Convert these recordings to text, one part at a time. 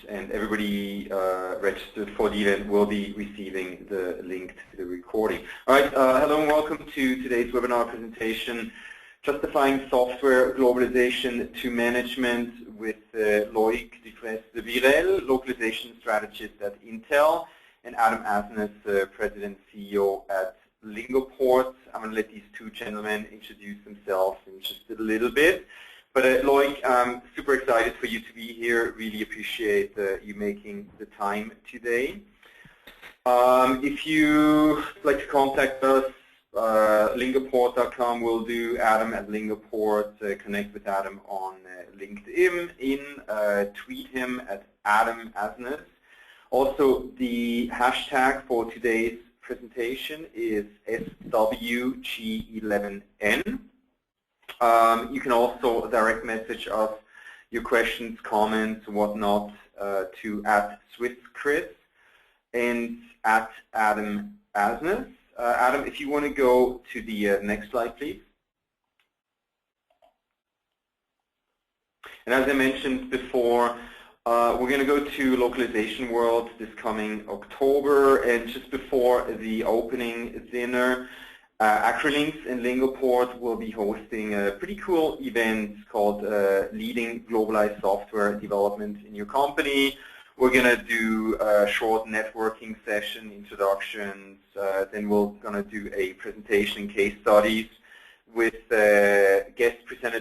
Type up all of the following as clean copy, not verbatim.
and everybody registered for the event will be receiving the link to the recording. All right, hello and welcome to today's webinar presentation, Justifying Software Globalization to Management with Loic Dufresne de Virel, Localization Strategist at Intel, and Adam Asnes, President and CEO at Lingoport. I'm going to let these two gentlemen introduce themselves in just a little bit. But Loic, I'm super excited for you to be here. Really appreciate you making the time today. If you like to contact us, lingoport.com will do. Adam at Lingoport, connect with Adam on LinkedIn, tweet him at Adam Asnes. Also, the hashtag for today's presentation is SWG11N. You can also direct message us your questions, comments, whatnot to @SwissChris and @Adam Asnes. Adam, if you want to go to the next slide, please. And as I mentioned before, we're going to go to Localization World this coming October, and just before the opening dinner, Acrolinks in Lingoport will be hosting a pretty cool event called Leading Globalized Software Development in Your Company. We're going to do a short networking session, introductions, then we're going to do a presentation case studies with guest presenter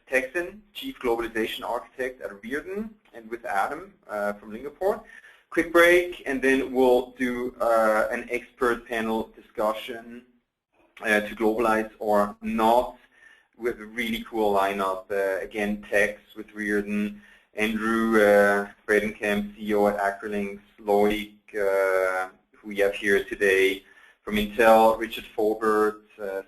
Texan, Chief Globalization Architect at Reardon, and with Adam from Lingoport. Quick break, and then we'll do an expert panel discussion to globalize or not, with a really cool lineup. Again, Tex with Reardon, Andrew Bredenkamp, CEO at Acrolinks, Loic, who we have here today from Intel, Richard Faubert,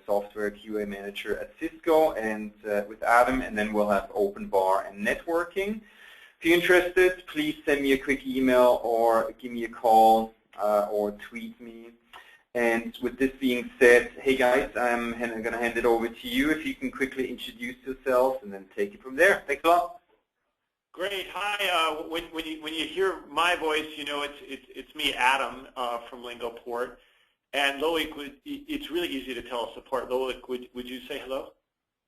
Software QA Manager at Cisco, and with Adam, and then we'll have open bar and networking. If you're interested, please send me a quick email or give me a call or tweet me. And with this being said, hey guys, I'm going to hand it over to you. If you can quickly introduce yourselves and then take it from there. Thanks a lot. Great. Hi. When you hear my voice, you know it's me, Adam, from Lingoport. And Loic, it's really easy to tell us apart. Loic, would you say hello?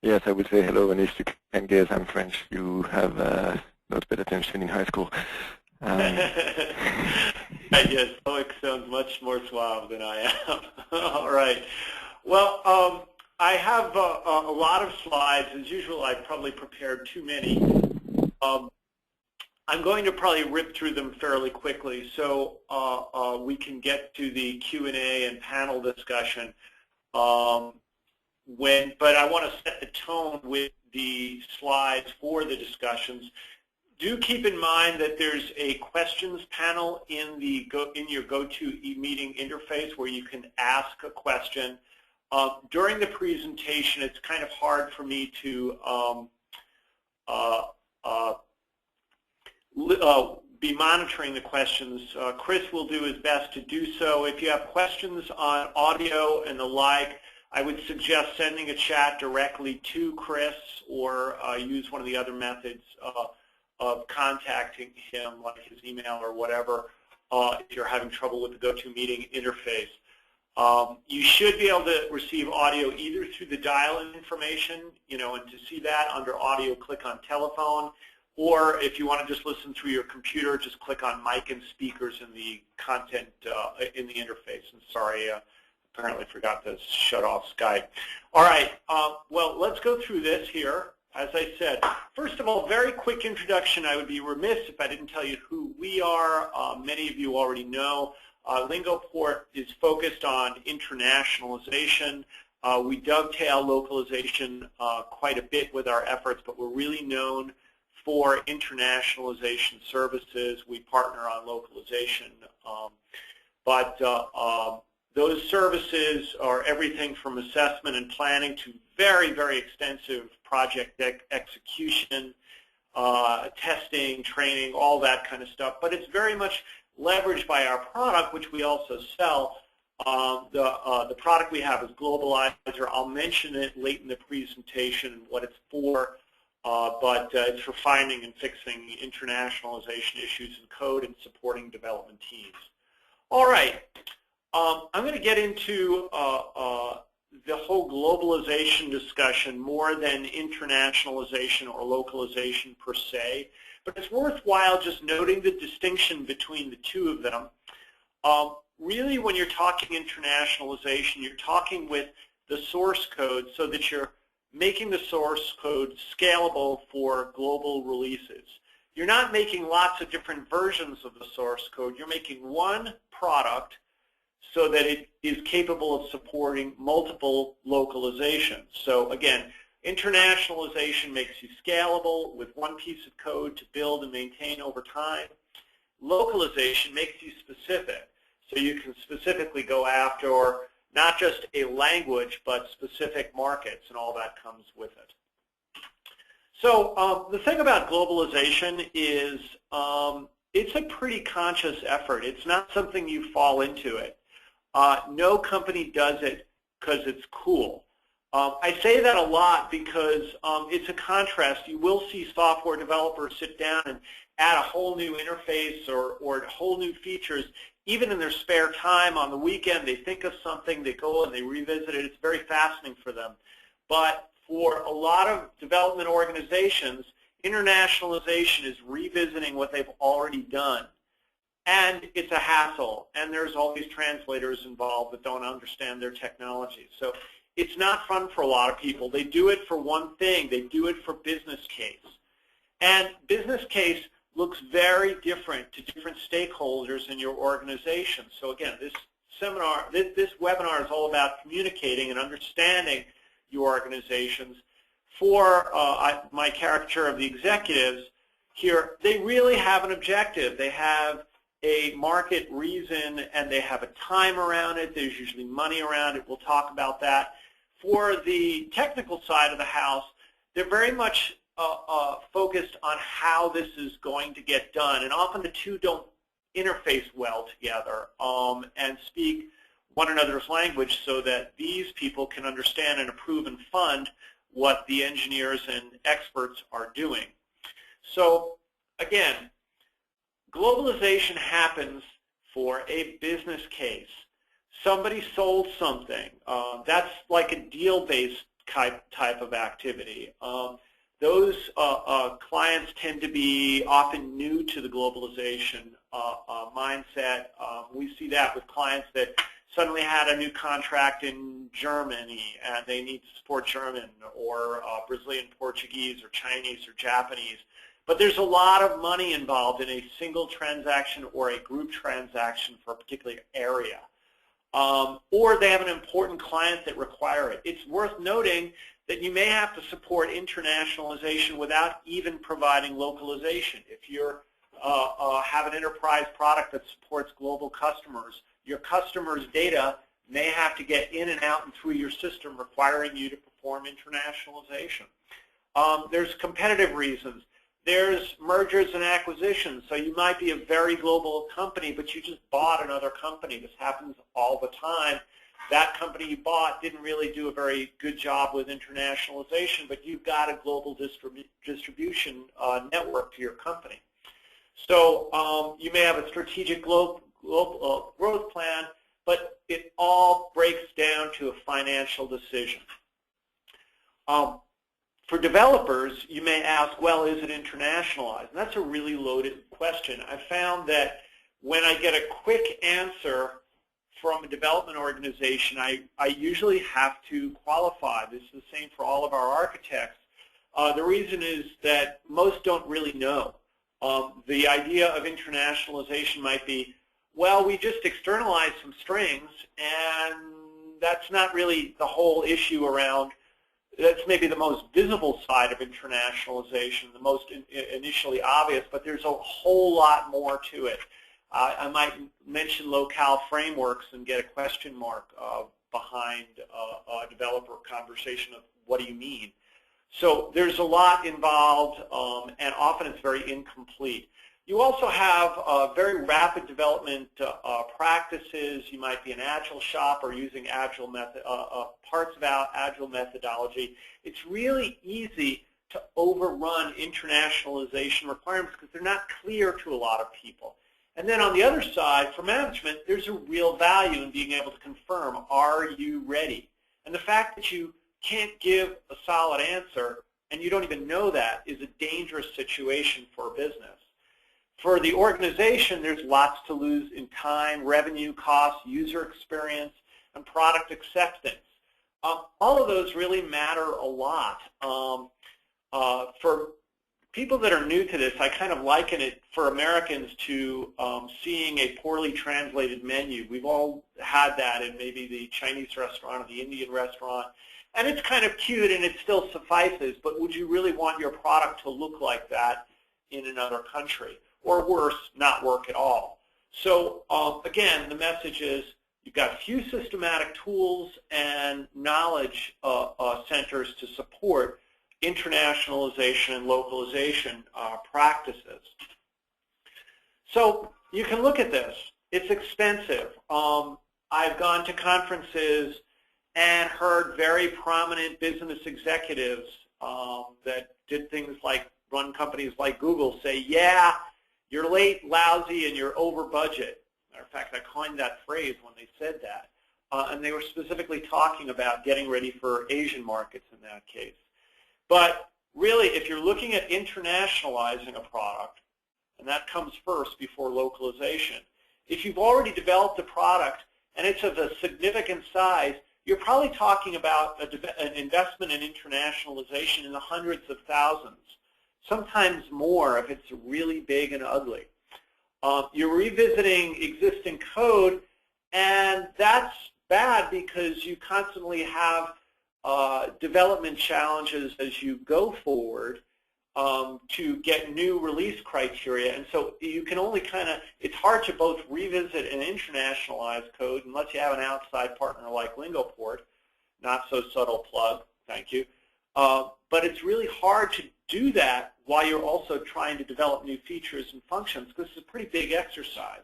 Yes, I would say hello. And as you can guess, I'm French. You have not paid attention in high school. Yes, Loic sounds much more suave than I am. All right. Well, I have a lot of slides. As usual, I probably prepared too many. I'm going to probably rip through them fairly quickly so we can get to the Q&A and panel discussion. But I want to set the tone with the slides for the discussions. Do keep in mind that there's a questions panel in your GoToMeeting interface where you can ask a question. During the presentation, it's kind of hard for me to be monitoring the questions. Chris will do his best to do so. If you have questions on audio and the like, I would suggest sending a chat directly to Chris or use one of the other methods of contacting him, like his email or whatever, if you're having trouble with the GoToMeeting interface. You should be able to receive audio either through the dial-in information, and to see that under audio, click on telephone, or if you want to just listen through your computer, just click on mic and speakers in the content in the interface. And sorry, apparently forgot to shut off Skype. All right, well, let's go through this here. As I said, first of all, very quick introduction. I would be remiss if I didn't tell you who we are. Many of you already know. Lingoport is focused on internationalization. We dovetail localization quite a bit with our efforts, but we're really known for internationalization services. We partner on localization. Those services are everything from assessment and planning to very, very extensive project execution, testing, training, all that kind of stuff. But it's very much leveraged by our product, which we also sell. The product we have is Globalizer. I'll mention it late in the presentation and what it's for. but it's for finding and fixing internationalization issues in code and supporting development teams. All right, I'm going to get into the whole globalization discussion more than internationalization or localization per se, but it's worthwhile just noting the distinction between the two of them. Really, when you're talking internationalization, you're talking with the source code so that you're making the source code scalable for global releases. You're not making lots of different versions of the source code. You're making one product so that it is capable of supporting multiple localizations. So again, internationalization makes you scalable with one piece of code to build and maintain over time. Localization makes you specific, so you can specifically go after not just a language, but specific markets, and all that comes with it. So the thing about globalization is it's a pretty conscious effort. It's not something you fall into it. No company does it because it's cool. I say that a lot because it's a contrast. You will see software developers sit down and add a whole new interface or whole new features. Even in their spare time on the weekend, they think of something, they go and they revisit it. It's very fascinating for them. But for a lot of development organizations, internationalization is revisiting what they've already done. And it's a hassle, and there's always translators involved that don't understand their technology. So it's not fun for a lot of people. They do it for one thing. They do it for business case. And business case looks very different to different stakeholders in your organization. So again, this webinar is all about communicating and understanding your organizations. For my caricature of the executives here, they really have an objective. They have a market reason, and they have a time around it. There's usually money around it. We'll talk about that. For the technical side of the house, they're very much focused on how this is going to get done, and often the two don't interface well together and speak one another's language so that these people can understand and approve and fund what the engineers and experts are doing. So again, globalization happens for a business case. Somebody sold something. That's like a deal-based type of activity. Those clients tend to be often new to the globalization mindset. We see that with clients that suddenly had a new contract in Germany and they need to support German or Brazilian Portuguese or Chinese or Japanese. But there's a lot of money involved in a single transaction or a group transaction for a particular area. Or they have an important client that require it. It's worth noting that you may have to support internationalization without even providing localization. If you have an enterprise product that supports global customers, your customers' data may have to get in and out and through your system, requiring you to perform internationalization. There's competitive reasons. There's mergers and acquisitions. So you might be a very global company, but you just bought another company. This happens all the time. That company you bought didn't really do a very good job with internationalization, but you've got a global distribution network to your company. So you may have a strategic global growth plan, but it all breaks down to a financial decision. For developers, you may ask, well, is it internationalized? And that's a really loaded question. I found that when I get a quick answer from a development organization, I usually have to qualify. This is the same for all of our architects. The reason is that most don't really know. The idea of internationalization might be, well, we just externalize some strings, and that's not really the whole issue around. That's maybe the most visible side of internationalization, the most initially obvious, but there's a whole lot more to it. I might mention locale frameworks and get a question mark behind a developer conversation of what do you mean. So there's a lot involved, and often it's very incomplete. You also have very rapid development practices. You might be an agile shop or using agile method, parts of agile methodology. It's really easy to overrun internationalization requirements because they're not clear to a lot of people. And then on the other side, for management, there's a real value in being able to confirm, are you ready? And the fact that you can't give a solid answer and you don't even know that is a dangerous situation for a business. For the organization, there's lots to lose in time, revenue, costs, user experience, and product acceptance. All of those really matter a lot. For people that are new to this, I kind of liken it for Americans to seeing a poorly translated menu. We've all had that in maybe the Chinese restaurant or the Indian restaurant. And it's kind of cute and it still suffices, but would you really want your product to look like that in another country? Or worse, not work at all. So again, the message is you've got few systematic tools and knowledge centers to support internationalization and localization practices. So you can look at this. It's expensive. I've gone to conferences and heard very prominent business executives that did things like run companies like Google say, yeah, you're late, lousy, and you're over budget. Matter of fact, I coined that phrase when they said that. And they were specifically talking about getting ready for Asian markets in that case. But really, if you're looking at internationalizing a product, and that comes first before localization, if you've already developed a product and it's of a significant size, you're probably talking about an investment in internationalization in the hundreds of thousands, sometimes more if it's really big and ugly. You're revisiting existing code, and that's bad because you constantly have development challenges as you go forward to get new release criteria. And so you can only it's hard to both revisit and internationalize code unless you have an outside partner like Lingoport. Not so subtle plug, thank you. But it's really hard to do that while you're also trying to develop new features and functions because it's a pretty big exercise.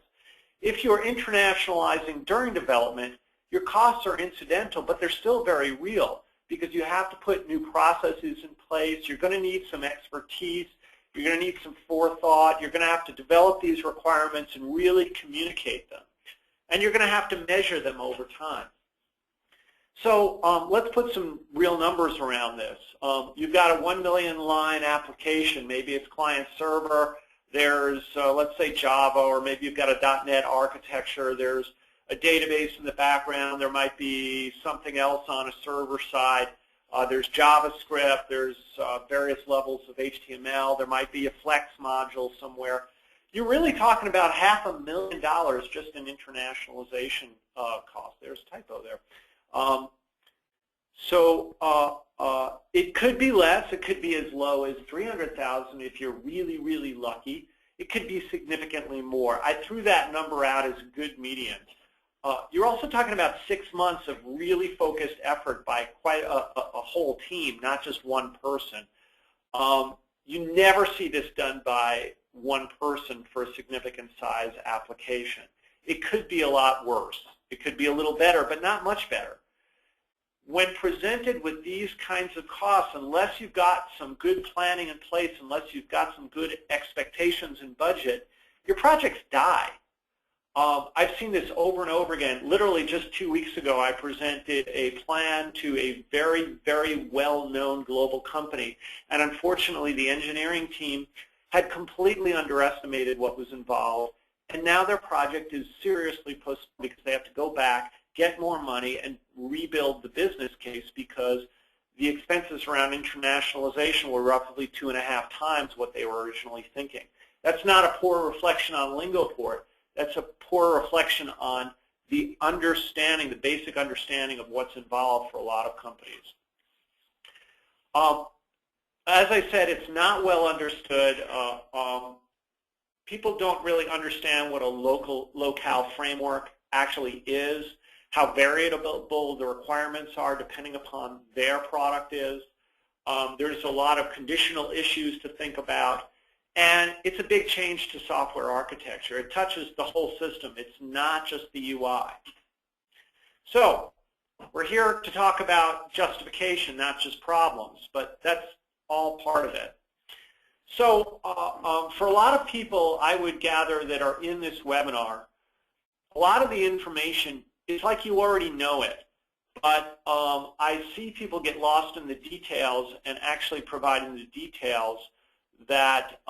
If you're internationalizing during development, your costs are incidental, but they're still very real because you have to put new processes in place. You're going to need some expertise. You're going to need some forethought. You're going to have to develop these requirements and really communicate them. And you're going to have to measure them over time. So let's put some real numbers around this. You've got a 1 million line application. Maybe it's client server. There's, let's say, Java, or maybe you've got a .NET architecture. There's a database in the background. There might be something else on a server side. There's JavaScript. There's various levels of HTML. There might be a Flex module somewhere. You're really talking about $500,000 just in internationalization cost. There's a typo there. It could be less. It could be as low as $300,000 if you're really, really lucky. It could be significantly more. I threw that number out as a good median. You're also talking about 6 months of really focused effort by quite a whole team, not just one person. You never see this done by one person for a significant size application. It could be a lot worse. It could be a little better, but not much better. When presented with these kinds of costs, unless you've got some good planning in place, unless you've got some good expectations and budget, your projects die. I've seen this over and over again. Literally just 2 weeks ago, I presented a plan to a very, very well-known global company. And unfortunately, the engineering team had completely underestimated what was involved. And now their project is seriously postponed because they have to go back, get more money, and rebuild the business case because the expenses around internationalization were roughly 2.5 times what they were originally thinking. That's not a poor reflection on Lingoport. That's a poor reflection on the understanding, the basic understanding of what's involved for a lot of companies. As I said, it's not well understood. People don't really understand what a locale framework actually is, how variable the requirements are depending upon their product is. There's a lot of conditional issues to think about. And it's a big change to software architecture. It touches the whole system. It's not just the UI. So we're here to talk about justification, not just problems. But that's all part of it. So for a lot of people, I would gather, that are in this webinar, a lot of the information is like you already know it. But I see people get lost in the details, and actually providing the details that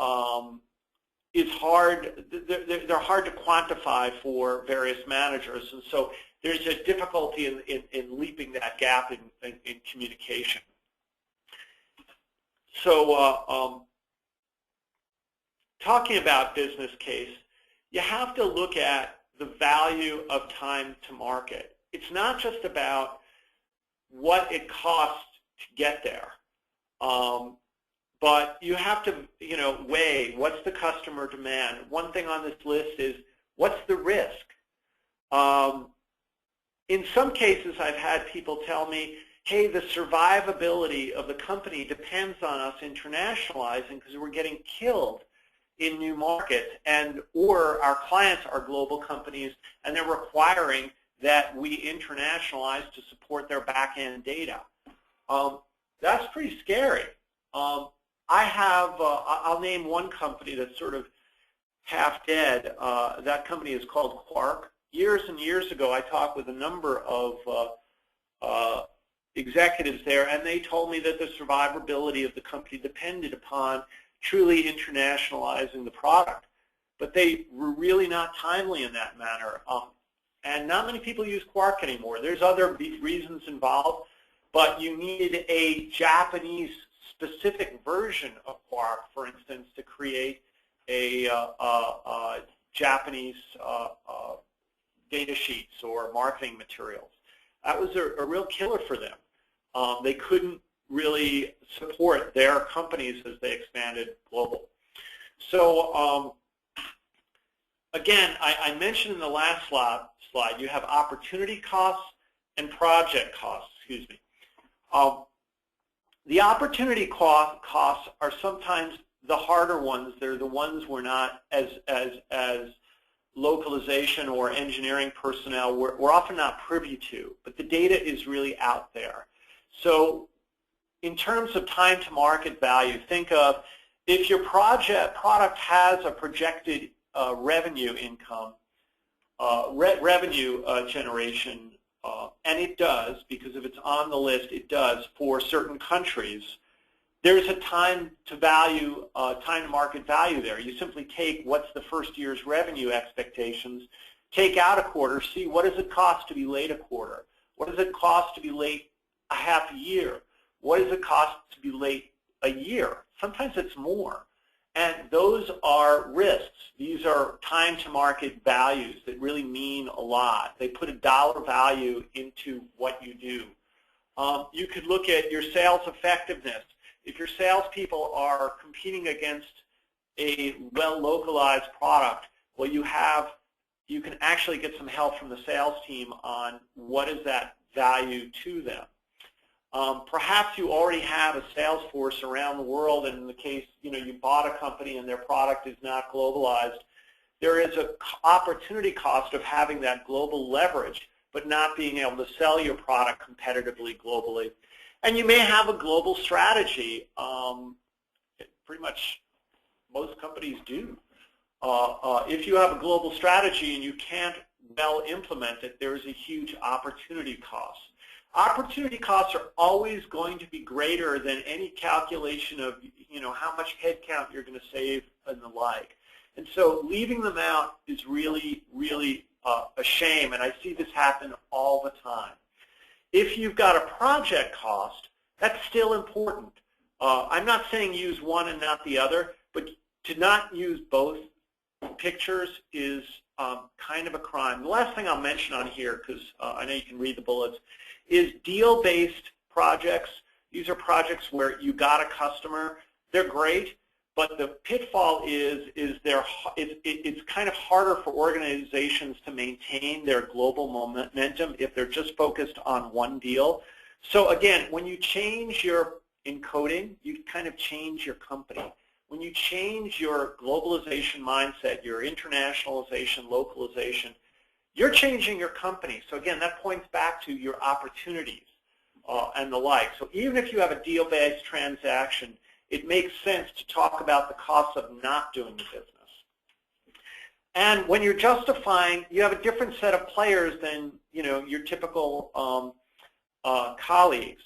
is hard. They're hard to quantify for various managers, and so there's a difficulty in leaping that gap in communication. So talking about business case, you have to look at the value of time to market. It's not just about what it costs to get there, but you have to, weigh what's the customer demand. One thing on this list is what's the risk. In some cases, I've had people tell me, hey, the survivability of the company depends on us internationalizing because we're getting killed in new markets, or our clients are global companies and they're requiring that we internationalize to support their back-end data. That's pretty scary. I'll name one company that's sort of half dead. That company is called Quark. Years and years ago, I talked with a number of executives there, and they told me that the survivability of the company depended upon truly internationalizing the product. But they were really not timely in that manner. And not many people use Quark anymore. There's other reasons involved, but you needed a Japanese-specific version of Quark, for instance, to create a Japanese data sheets or marketing materials. That was a real killer for them. They couldn't really support their companies as they expanded global. So again, I mentioned in the last slide, you have opportunity costs and project costs, excuse me. The opportunity costs are sometimes the harder ones. They're the ones we're not, as localization or engineering personnel, we're often not privy to, but the data is really out there. So in terms of time to market value, think of if your product has a projected revenue income, revenue generation, and it does, because if it's on the list, it does for certain countries, there's a time to market value there. You simply take what's the first year's revenue expectations, take out a quarter, see what does it cost to be late a quarter, what does it cost to be late a half a year, what does it cost to be late a year? Sometimes it's more. And those are risks. These are time to market values that really mean a lot. They put a dollar value into what you do. You could look at your sales effectiveness. If your salespeople are competing against a well-localized product, well, you can actually get some help from the sales team on what is that value to them. Perhaps you already have a sales force around the world, and in the case, you bought a company and their product is not globalized. There is an opportunity cost of having that global leverage, but not being able to sell your product competitively globally. And you may have a global strategy. Pretty much most companies do. If you have a global strategy and you can't well implement it, there is a huge opportunity cost. Opportunity costs are always going to be greater than any calculation of how much headcount you're going to save and the like. And so leaving them out is really, really a shame, and I see this happen all the time. If you've got a project cost, that's still important. I'm not saying use one and not the other, but to not use both pictures is kind of a crime. The last thing I'll mention on here, because I know you can read the bullets, is deal-based projects. These are projects where you got a customer. They're great, but the pitfall is it's kind of harder for organizations to maintain their global momentum if they're just focused on one deal. So again, when you change your encoding, you kind of change your company. When you change your globalization mindset, your internationalization, localization, you're changing your company. So again, that points back to your opportunities and the like. So even if you have a deal-based transaction, it makes sense to talk about the costs of not doing the business. And when you're justifying, you have a different set of players than your typical colleagues.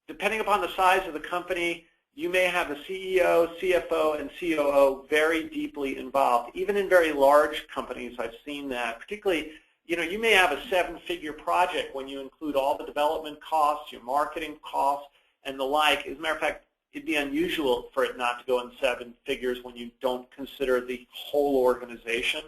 Depending upon the size of the company, you may have the CEO, CFO, and COO very deeply involved. Even in very large companies, I've seen that. Particularly, you may have a 7-figure project when you include all the development costs, your marketing costs, and the like. As a matter of fact, it'd be unusual for it not to go in 7 figures when you don't consider the whole organization.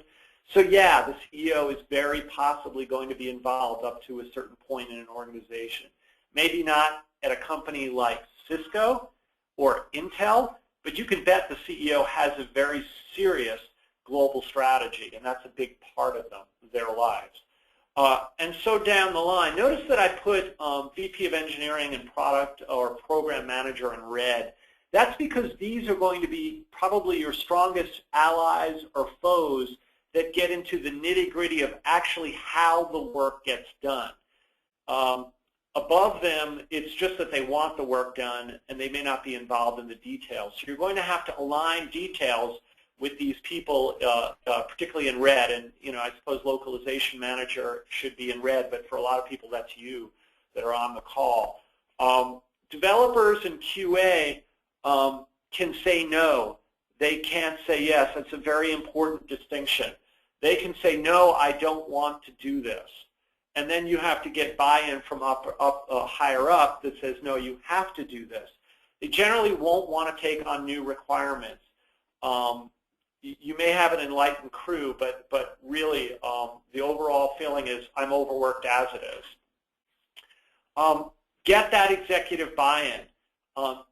So yeah, the CEO is very possibly going to be involved up to a certain point in an organization. Maybe not at a company like Cisco or Intel, but you can bet the CEO has a very serious global strategy, and that's a big part of their lives. And so down the line, notice that I put VP of Engineering and Product or Program Manager in red. That's because these are going to be probably your strongest allies or foes that get into the nitty-gritty of actually how the work gets done. Above them, it's just that they want the work done, and they may not be involved in the details. So you're going to have to align details with these people, particularly in red. And I suppose Localization Manager should be in red, but for a lot of people, that's you that are on the call. Developers and QA can say no. They can't say yes. That's a very important distinction. They can say, no, I don't want to do this. And then you have to get buy-in from higher up that says, no, you have to do this. They generally won't want to take on new requirements. You may have an enlightened crew, but really the overall feeling is, I'm overworked as it is. Get that executive buy-in.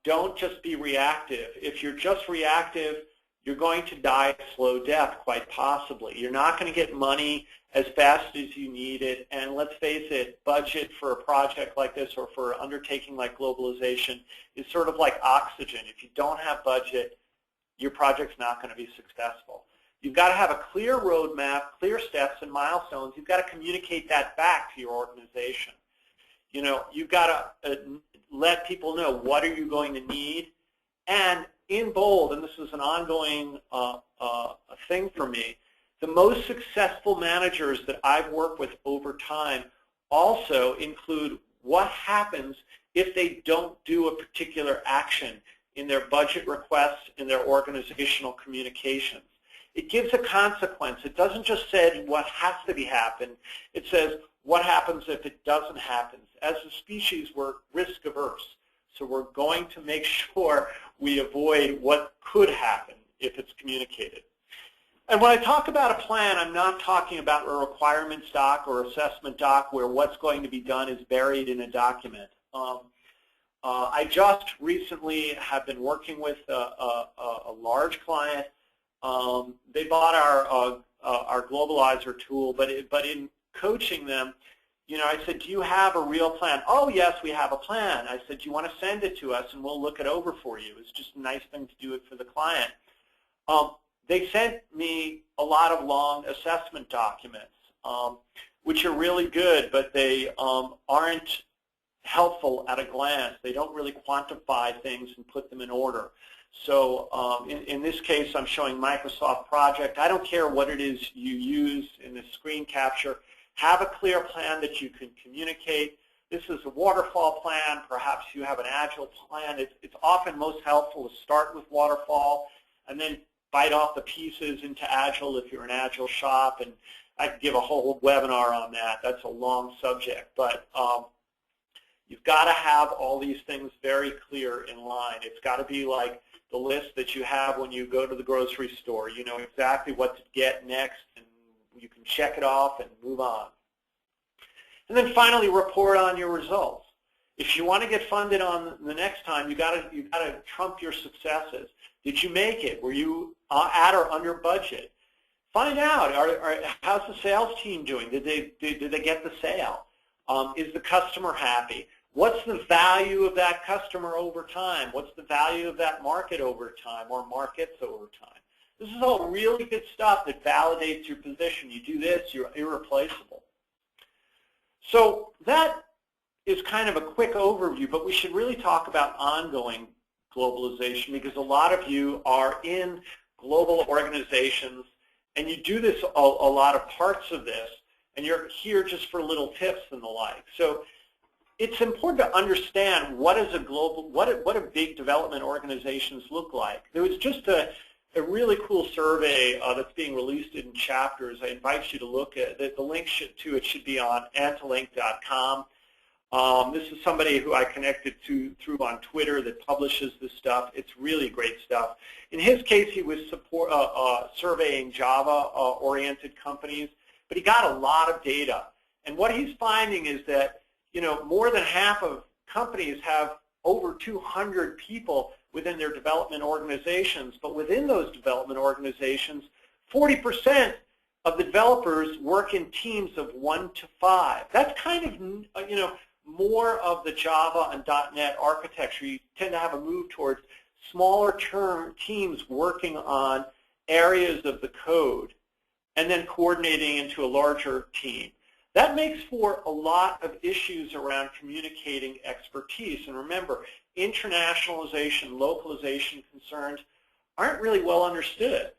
Don't just be reactive. If you're just reactive, you're going to die a slow death, quite possibly. You're not going to get money as fast as you need it, and let's face it, budget for a project like this or for an undertaking like globalization is sort of like oxygen. If you don't have budget, your project's not going to be successful. You've got to have a clear roadmap, clear steps and milestones. You've got to communicate that back to your organization. You've got to let people know what are you going to need, and in bold, and this is an ongoing thing for me, the most successful managers that I've worked with over time also include what happens if they don't do a particular action in their budget requests, in their organizational communications. It gives a consequence. It doesn't just say what has to be happened. It says what happens if it doesn't happen. As a species, we're risk averse. So we're going to make sure we avoid what could happen if it's communicated. And when I talk about a plan, I'm not talking about a requirements doc or assessment doc where what's going to be done is buried in a document. I just recently have been working with a large client. They bought our Globalizer tool, but in coaching them, I said, do you have a real plan? Oh, yes, we have a plan. I said, do you want to send it to us, and we'll look it over for you. It's just a nice thing to do it for the client. They sent me a lot of long assessment documents, which are really good, but they aren't helpful at a glance. They don't really quantify things and put them in order. So in this case, I'm showing Microsoft Project. I don't care what it is you use in the screen capture. Have a clear plan that you can communicate. This is a waterfall plan. Perhaps you have an agile plan. It's often most helpful to start with waterfall and then bite off the pieces into agile if you're an agile shop. And I could give a whole webinar on that. That's a long subject. But you've got to have all these things very clear in line. It's got to be like the list that you have when you go to the grocery store. You know exactly what to get next, and you can check it off and move on. And then finally, report on your results. If you want to get funded on the next time, you got to trump your successes. Did you make it? Were you at or under budget? Find out. How's the sales team doing? Did they get the sale? Is the customer happy? What's the value of that customer over time? What's the value of that market over time or markets over time? This is all really good stuff that validates your position. You do this, you're irreplaceable. So that is kind of a quick overview, but we should really talk about ongoing globalization, because a lot of you are in global organizations and you do this, a lot of parts of this, and you're here just for little tips and the like. So it's important to understand what is a global, what do big development organizations look like. There was just a really cool survey that's being released in chapters. I invite you to look at it. The link to it should be on antilink.com. This is somebody who I connected to through on Twitter that publishes this stuff. It's really great stuff. In his case, he was surveying Java-oriented companies, but he got a lot of data. And what he's finding is that, you know, more than half of companies have over 200 people within their development organizations, but within those development organizations, 40% of the developers work in teams of 1 to 5. That's kind of, you know, more of the Java and .NET architecture. You tend to have a move towards smaller teams working on areas of the code and then coordinating into a larger team. That makes for a lot of issues around communicating expertise. And remember, internationalization, localization concerns aren't really well understood.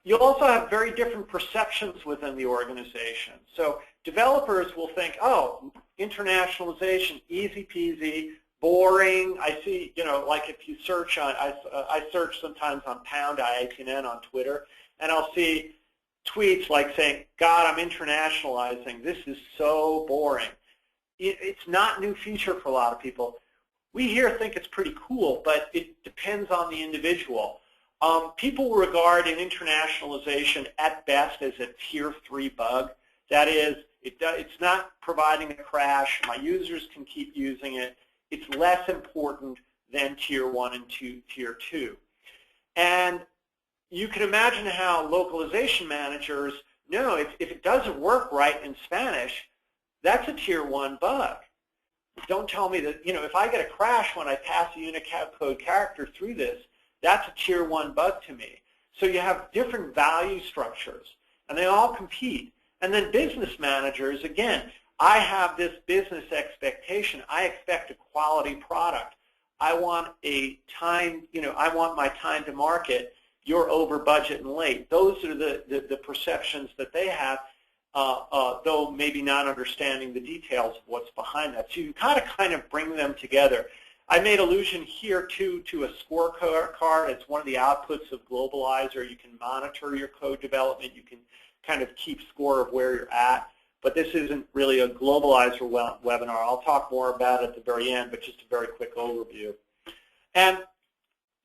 You'll also have very different perceptions within the organization. So developers will think, oh, internationalization, easy peasy, boring. I see, you know, like if you search on, I search sometimes on #IAPN on Twitter, and I'll see tweets like saying, God, I'm internationalizing. This is so boring. It's not new feature for a lot of people. We here think it's pretty cool, but it depends on the individual. People regard an internationalization at best as a tier 3 bug. That is, it's not providing a crash. My users can keep using it. It's less important than tier 1 and tier 2. And you can imagine how localization managers know if it doesn't work right in Spanish, that's a tier 1 bug. Don't tell me that, you know, if I get a crash when I pass a Unicode character through this, that's a tier 1 bug to me. So you have different value structures, and they all compete. And then business managers, again, I have this business expectation. I expect a quality product. I want a time, you know, I want my time to market. You're over budget and late. Those are the perceptions that they have, though maybe not understanding the details of what's behind that. So you kind of bring them together. I made allusion here to a scorecard. It's one of the outputs of Globalizer. You can monitor your code development. You can kind of keep score of where you're at. But this isn't really a Globalizer webinar. I'll talk more about it at the very end, but just a very quick overview. And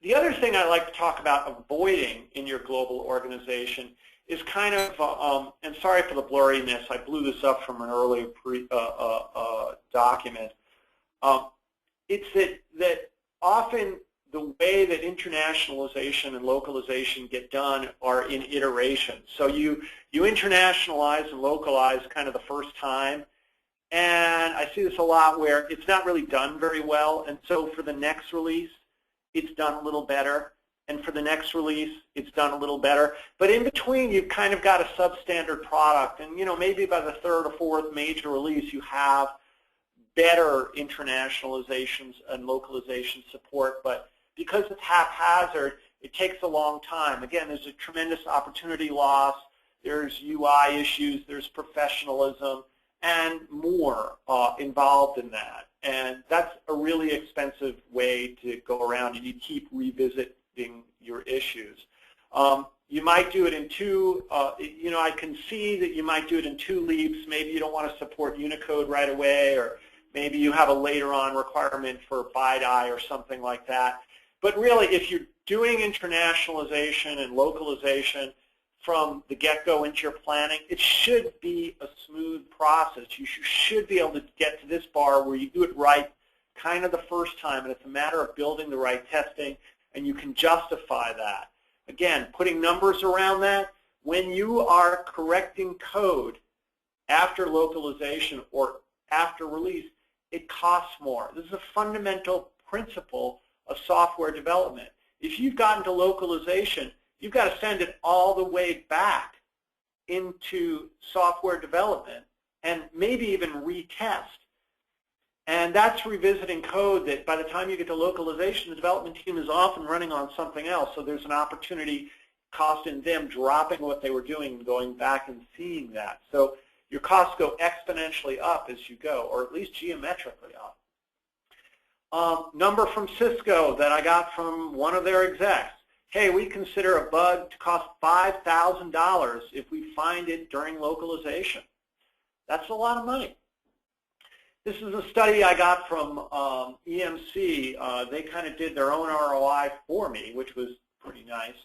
the other thing I like to talk about avoiding in your global organization is kind of, and sorry for the blurriness, I blew this up from an earlier document. It's that often the way that internationalization and localization get done are in iterations. So you internationalize and localize kind of the first time, and I see this a lot where it's not really done very well, and so for the next release, it's done a little better, and for the next release, it's done a little better. But in between, you've kind of got a substandard product, and you know, maybe by the third or fourth major release, you have better internationalizations and localization support. But because it's haphazard, it takes a long time. Again, there's a tremendous opportunity loss. There's UI issues. There's professionalism, and more involved in that. And that's a really expensive way to go around, and you keep revisiting your issues. You might do it in two, you know, I can see that you might do it in 2 leaps. Maybe you don't want to support Unicode right away, or maybe you have a later on requirement for BiDi or something like that. But really, if you're doing internationalization and localization from the get-go into your planning, it should be a smooth process. You should be able to get to this bar where you do it right kind of the first time, and it's a matter of building the right testing, and you can justify that. Again, putting numbers around that, when you are correcting code after localization or after release, it costs more. This is a fundamental principle of software development. If you've gotten to localization, you've got to send it all the way back into software development and maybe even retest. And that's revisiting code that by the time you get to localization, the development team is often running on something else. So there's an opportunity cost in them dropping what they were doing and going back and seeing that. So your costs go exponentially up as you go, or at least geometrically up. Number from Cisco that I got from one of their execs. Hey, we consider a bug to cost $5,000 if we find it during localization. That's a lot of money. This is a study I got from EMC. They kind of did their own ROI for me, which was pretty nice.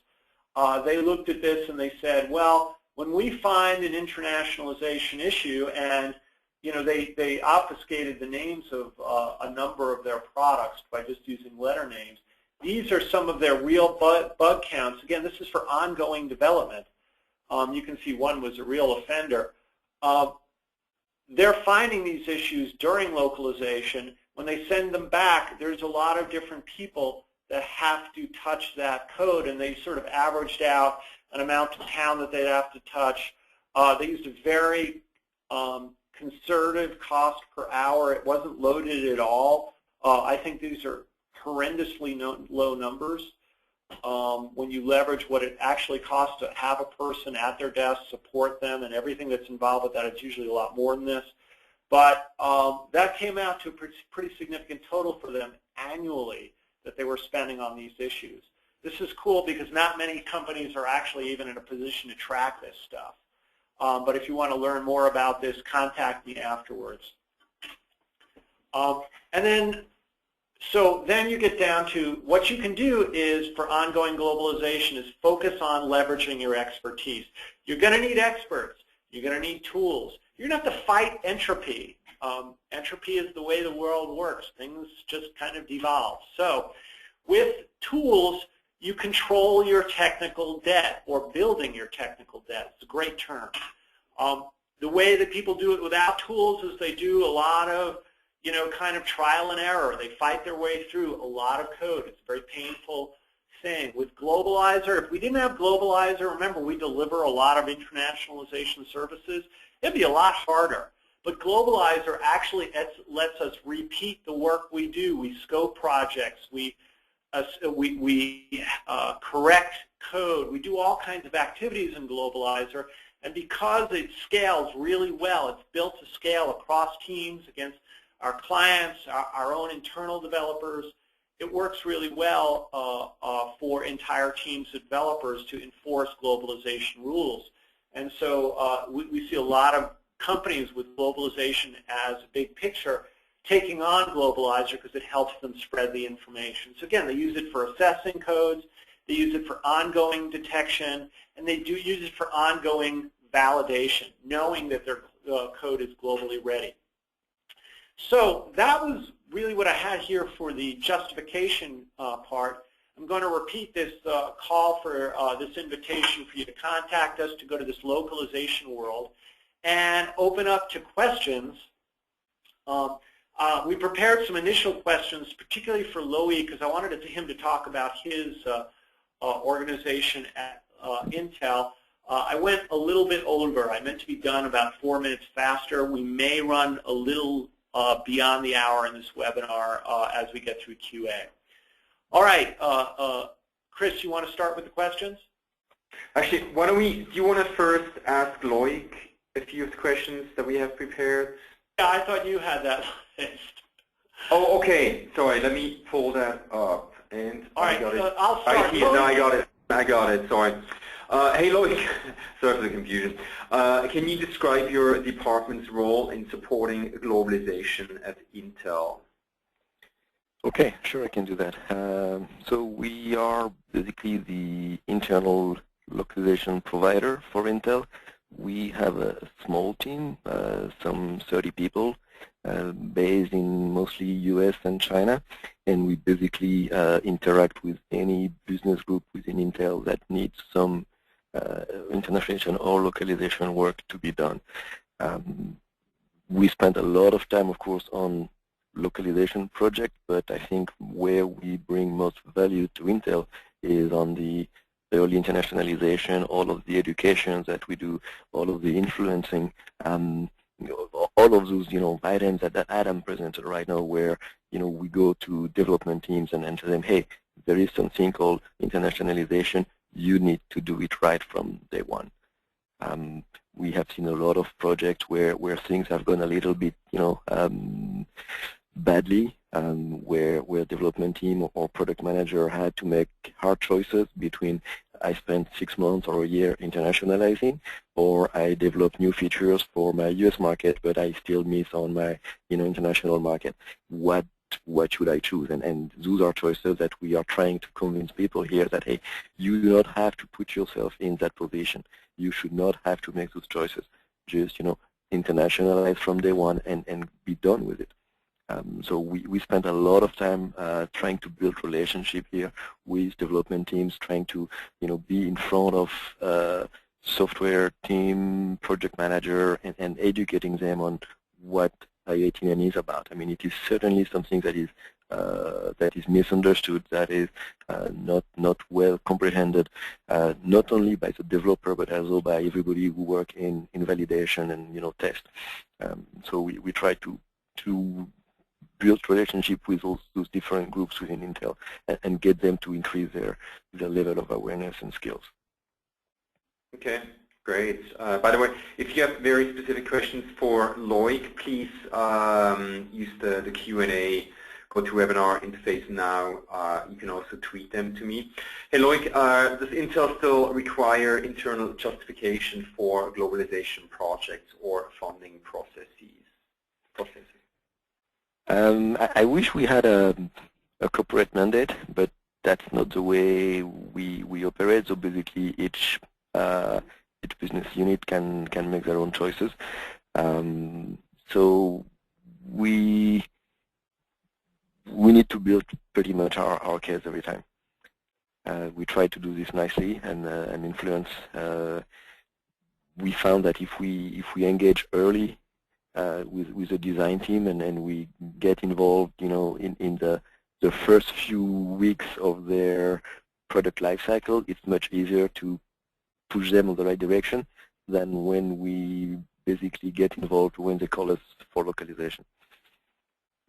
They looked at this and they said, well, when we find an internationalization issue, and they obfuscated the names of a number of their products by just using letter names. These are some of their real bug counts. Again, this is for ongoing development. You can see one was a real offender. They're finding these issues during localization. When they send them back, there's a lot of different people that have to touch that code, and they sort of averaged out an amount of town that they'd have to touch. They used a very conservative cost per hour. It wasn't loaded at all. I think these are horrendously low numbers. When you leverage what it actually costs to have a person at their desk, support them, and everything that's involved with that, it's usually a lot more than this. But that came out to a pretty significant total for them annually that they were spending on these issues. This is cool because not many companies are actually even in a position to track this stuff. But if you want to learn more about this, contact me afterwards. So then you get down to what you can do is for ongoing globalization is focus on leveraging your expertise. You're going to need experts. You're going to need tools. You're going to have to fight entropy. Entropy is the way the world works. Things just kind of devolve. So with tools, you control your technical debt, or building your technical debt. It's a great term. The way that people do it without tools is they do a lot of kind of trial and error. They fight their way through a lot of code. It's a very painful thing. With Globalizer, if we didn't have Globalizer, remember we deliver a lot of internationalization services, it'd be a lot harder. But Globalizer actually lets us repeat the work we do. We scope projects. We correct code. We do all kinds of activities in Globalizer. And because it scales really well, it's built to scale across teams against our clients, our own internal developers. It works really well for entire teams of developers to enforce globalization rules. And so we see a lot of companies with globalization as a big picture taking on Globalizer because it helps them spread the information. So again, they use it for assessing codes, they use it for ongoing detection, and they do use it for ongoing validation, knowing that their code is globally ready. So that was really what I had here for the justification part. I'm going to repeat this call for this invitation for you to contact us to go to this localization world and open up to questions. We prepared some initial questions, particularly for Loic, because I wanted him to talk about his organization at Intel. I went a little bit over. I meant to be done about 4 minutes faster. We may run a little beyond the hour in this webinar as we get through QA. All right, Chris, you want to start with the questions? Actually, do you want to first ask Loic a few of the questions that we have prepared? Yeah, I thought you had that list. Oh, okay. Sorry, let me pull that up. And all right, I got it. I'll start. No, I got it. I got it. Sorry. Hey, Loic. Sorry for the confusion. Can you describe your department's role in supporting globalization at Intel? Okay, sure, I can do that. So we are basically the internal localization provider for Intel. We have a small team, some 30 people, based in mostly US and China, and we basically interact with any business group within Intel that needs some internationalization or localization work to be done. We spend a lot of time, of course, on localization project, but I think where we bring most value to Intel is on the early internationalization, all of the education that we do, all of the influencing, all of those items that Adam presented right now, where we go to development teams and tell them, hey, there is something called internationalization. You need to do it right from day one. We have seen a lot of projects where things have gone a little bit badly, where development team or product manager had to make hard choices between I spent 6 months or a year internationalizing, or I develop new features for my US market, but I still miss on my international market. What should I choose? And those are choices that we are trying to convince people here that, hey, you do not have to put yourself in that position. You should not have to make those choices. Just internationalize from day one and be done with it. So we spent a lot of time trying to build relationship here with development teams, trying to be in front of software team, project manager, and educating them on what IATN is about. I mean, it is certainly something that is misunderstood, that is not well comprehended, not only by the developer but also by everybody who work in validation and test. So we try to build relationship with those different groups within Intel and get them to increase their level of awareness and skills. Okay, great. By the way, if you have very specific questions for Loic, please use the Q&A, go to webinar interface now. You can also tweet them to me. Hey Loic, does Intel still require internal justification for globalization projects or funding processes? I wish we had a corporate mandate, but that's not the way we operate. So basically, each business unit can make their own choices. So we need to build pretty much our case every time. We try to do this nicely and influence. We found that if we engage early with the design team and we get involved, in the first few weeks of their product lifecycle, it's much easier to push them in the right direction than when we basically get involved when they call us for localization.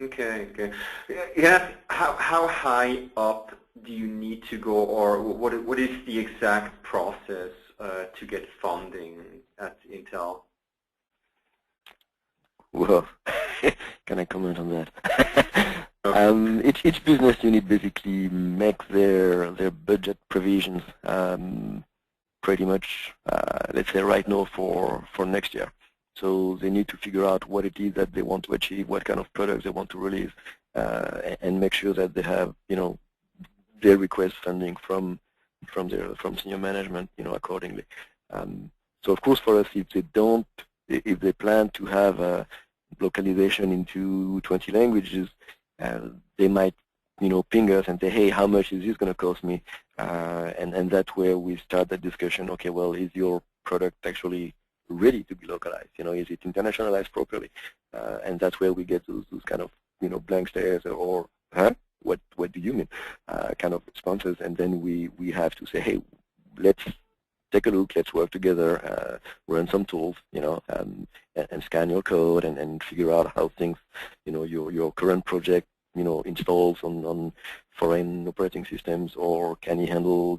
Okay. Yeah. How high up do you need to go, or what is the exact process to get funding at Intel? Well, can I comment on that? Each business unit basically makes their budget provisions pretty much, let's say right now for next year. So they need to figure out what it is that they want to achieve, what kind of products they want to release, and make sure that they have, they request funding from senior management, accordingly. So of course for us, if they plan to have localization into 20 languages, they might, ping us and say, hey, how much is this going to cost me? And that's where we start the discussion. Okay, well, is your product actually ready to be localized? Is it internationalized properly? And that's where we get those kind of, blank stares or, huh? What do you mean? Kind of responses, and then we have to say, hey, let's take a look, let's work together, run some tools, and scan your code and figure out how things, your current project, installs on foreign operating systems, or can you handle,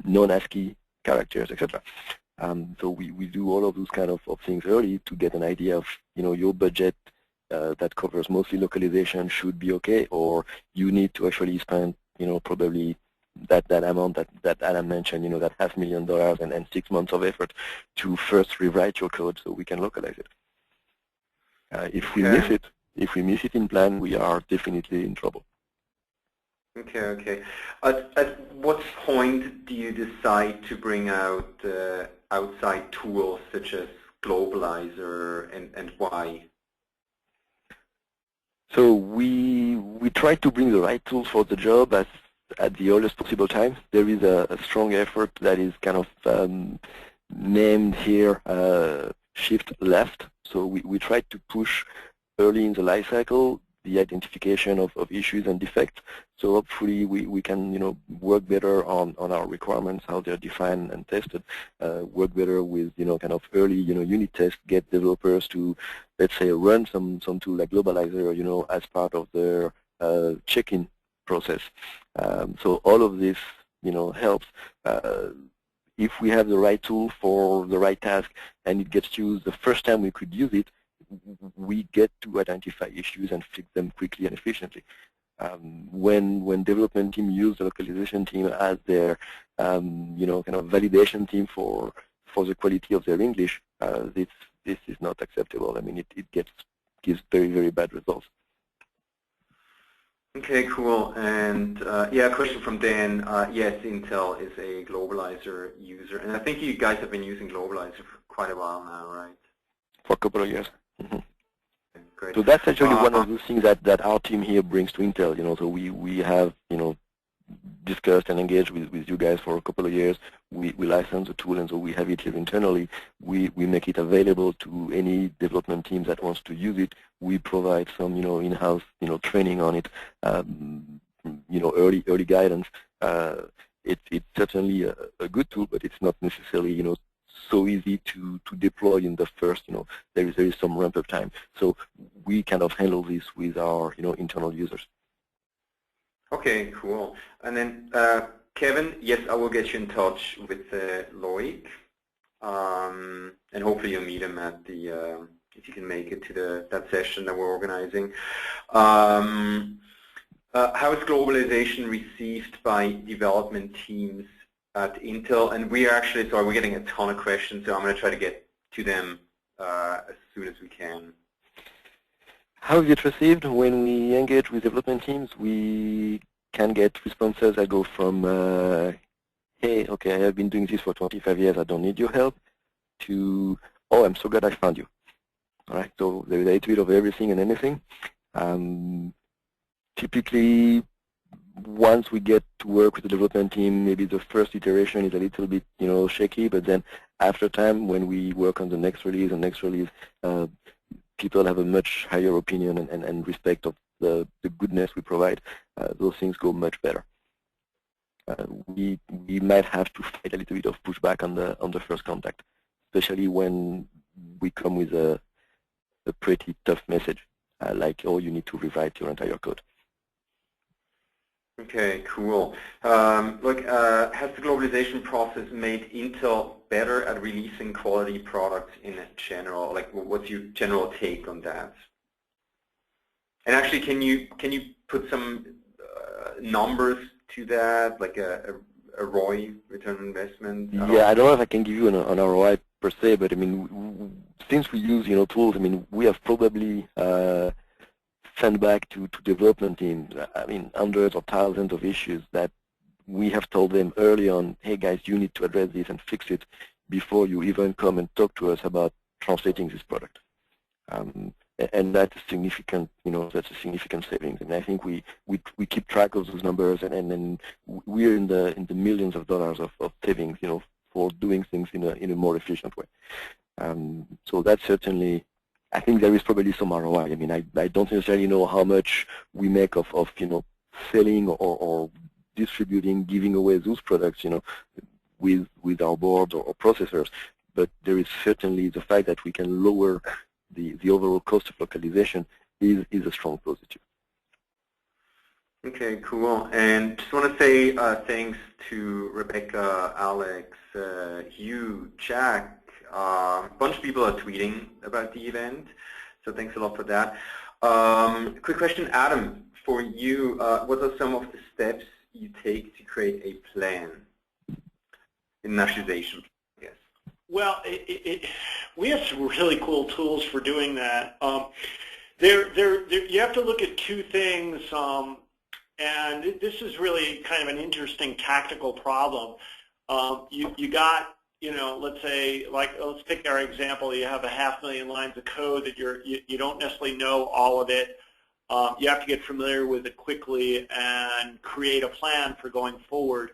non-ASCII characters, etc. So we do all of those kind of things early to get an idea of, your budget that covers mostly localization should be okay, or you need to actually spend, probably that amount that Adam mentioned, that $500,000 and 6 months of effort to first rewrite your code so we can localize it. If we miss it in plan, we are definitely in trouble. Okay. At what point do you decide to bring out outside tools such as Globalizer, and why? So we try to bring the right tools for the job at the earliest possible time. There is a strong effort that is kind of named here shift left. So we try to push early in the life cycle the identification of issues and defects. So hopefully we can work better on our requirements, how they're defined and tested, work better with kind of early unit tests, get developers to, let's say, run some tool like Globalizer as part of their check-in process. So all of this helps. If we have the right tool for the right task and it gets used the first time we could use it, we get to identify issues and fix them quickly and efficiently. When development team use the localization team as their kind of validation team for the quality of their English, this is not acceptable. I mean, it gives very, very bad results. Okay, cool. And yeah, a question from Dan. Yes, Intel is a Globalizer user, and I think you guys have been using Globalizer for quite a while now, right? For a couple of years. Mm-hmm. Okay, great. So that's actually one of the things that our team here brings to Intel. So we have discussed and engaged with you guys for a couple of years. We license the tool, and so we have it here internally. We make it available to any development team that wants to use it. We provide some in-house training on it, early guidance. It's certainly a good tool, but it's not necessarily so easy to deploy in the first. There is some ramp-up time. So we kind of handle this with our internal users. Okay, cool. And then Kevin, yes, I will get you in touch with Loic, and hopefully you'll meet him at the if you can make it to that session that we're organizing. How is globalization received by development teams at Intel? And we are actually, sorry, we're getting a ton of questions, so I'm going to try to get to them as soon as we can. How is it received? When we engage with development teams, we can get responses that go from, hey, okay, I have been doing this for 25 years, I don't need your help, to, oh, I'm so glad I found you. All right, so there is a little bit of everything and anything. Typically, once we get to work with the development team, maybe the first iteration is a little bit, shaky, but then after time, when we work on the next release, people have a much higher opinion and respect of the goodness we provide. Those things go much better. We might have to fight a little bit of pushback on the first contact, especially when we come with a pretty tough message, like, oh, you need to rewrite your entire code. Okay, cool. Look, has the globalization process made Intel better at releasing quality products in general? Like, what's your general take on that? And actually, can you put some numbers to that, like a ROI, return on investment? Yeah, I don't know if I can give you an ROI per se, but I mean, since we use tools, I mean, we have probably sent back to development teams, I mean, hundreds or thousands of issues that we have told them early on, hey guys, you need to address this and fix it before you even come and talk to us about translating this product. And that's significant, that's a significant savings. And I think we keep track of those numbers, and then we're in the millions of dollars of savings, for doing things in a more efficient way. So that's certainly, I think there is probably some ROI. I mean, I don't necessarily know how much we make of selling or distributing, giving away those products, with our boards or processors. But there is certainly the fact that we can lower the overall cost of localization is a strong positive. Okay, cool. And just want to say thanks to Rebecca, Alex, Hugh, Jack. A bunch of people are tweeting about the event, so thanks a lot for that. Quick question, Adam, for you. What are some of the steps you take to create a plan? Internationalization, yes. Well, we have some really cool tools for doing that. You have to look at two things, and this is really kind of an interesting tactical problem. You got, let's say, let's take our example. You have 500,000 lines of code that you don't necessarily know all of it. You have to get familiar with it quickly and create a plan for going forward.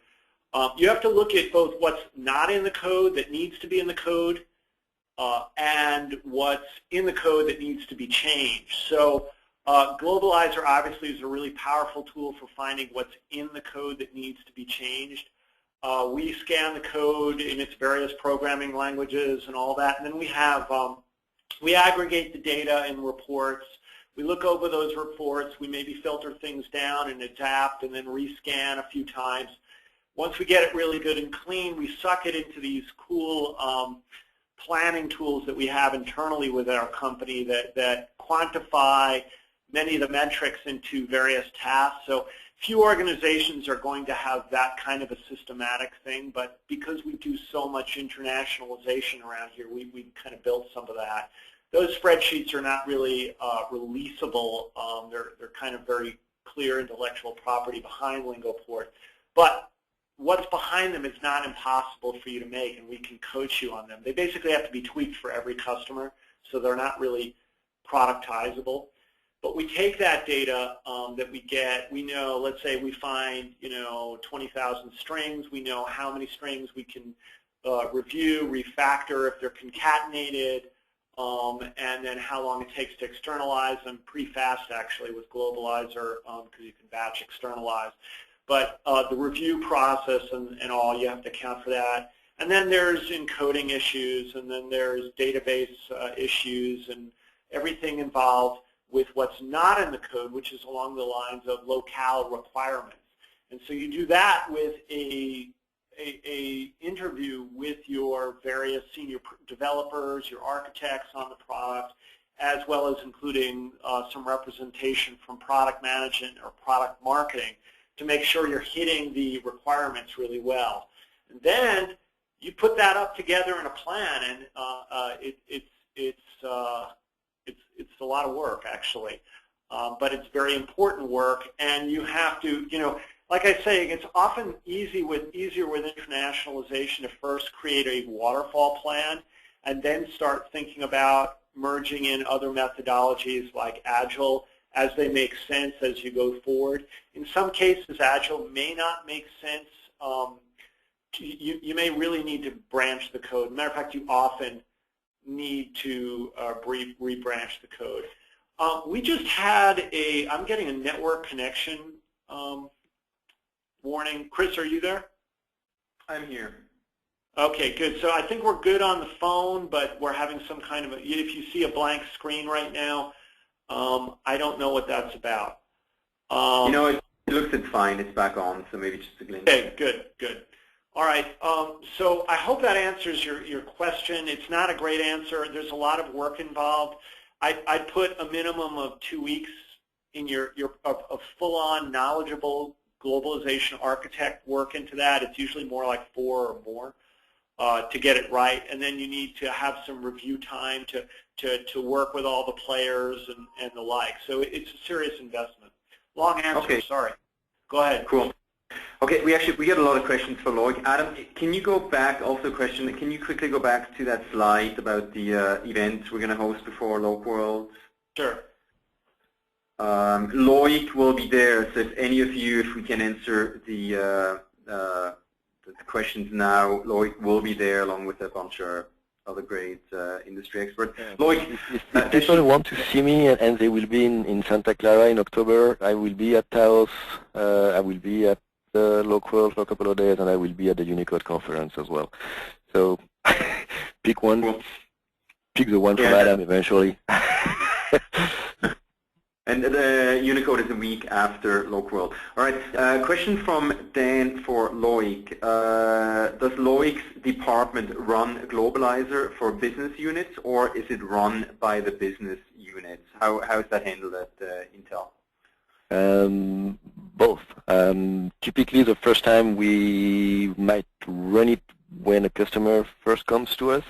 You have to look at both what's not in the code that needs to be in the code and what's in the code that needs to be changed. So Globalizer obviously is a really powerful tool for finding what's in the code that needs to be changed. We scan the code in its various programming languages and all that, and then we have we aggregate the data in reports. We look over those reports. We maybe filter things down and adapt and then rescan a few times. Once we get it really good and clean, we suck it into these cool planning tools that we have internally within our company that quantify many of the metrics into various tasks. So few organizations are going to have that kind of a systematic thing, but because we do so much internationalization around here, we kind of built some of that. Those spreadsheets are not really releasable. They're kind of very clear intellectual property behind Lingoport. But what's behind them is not impossible for you to make, and we can coach you on them. They basically have to be tweaked for every customer, so they're not really productizable. But we take that data that we get. We know, let's say we find 20,000 strings. We know how many strings we can review, refactor if they're concatenated, and then how long it takes to externalize them. Pretty fast, actually, with Globalizer, because you can batch externalize. But the review process and all, you have to account for that. And then there's encoding issues, and then there's database issues, and everything involved with what's not in the code, which is along the lines of locale requirements. And so you do that with a interview with your various senior developers, your architects on the product, as well as including some representation from product management or product marketing to make sure you're hitting the requirements really well. And then you put that up together in a plan, and it's a lot of work, actually, but it's very important work, and you have to, like I say, it's often easier with internationalization to first create a waterfall plan and then start thinking about merging in other methodologies like Agile as they make sense as you go forward. In some cases, Agile may not make sense. You may really need to branch the code. Matter of fact, you often need to rebranch the code. We just had I'm getting a network connection warning. Chris, are you there? I'm here. Okay, good. So I think we're good on the phone, but we're having some kind of if you see a blank screen right now, I don't know what that's about. It looks it's fine. It's back on, so maybe just a glitch. Okay, good, good. All right, so I hope that answers your question. It's not a great answer. There's a lot of work involved. I'd put a minimum of 2 weeks in your full-on knowledgeable globalization architect work into that. It's usually more like 4 or more to get it right, and then you need to have some review time to work with all the players and the like. So it's a serious investment. Long answer, okay. Sorry. Go ahead. Cool. Okay, we get a lot of questions for Loic. Adam, can you go back, also a question, can you quickly go back to that slide about the event we're going to host before Locworld? Sure. Loic will be there, so if any of you, if we can answer the questions now, Loic will be there along with a bunch of other great industry experts. Loic, if people want to see me, and they will be in Santa Clara in October, I will be at Taos, I will be at Locworld for a couple of days, and I will be at the Unicode conference as well. So pick one. Cool. Pick the one from Adam eventually. And the Unicode is a week after Locworld. All right, question from Dan for Loic. Does Loic's department run a Globalizer for business units, or is it run by the business units? How is that handled at Intel? Both. Typically, the first time we might run it when a customer first comes to us.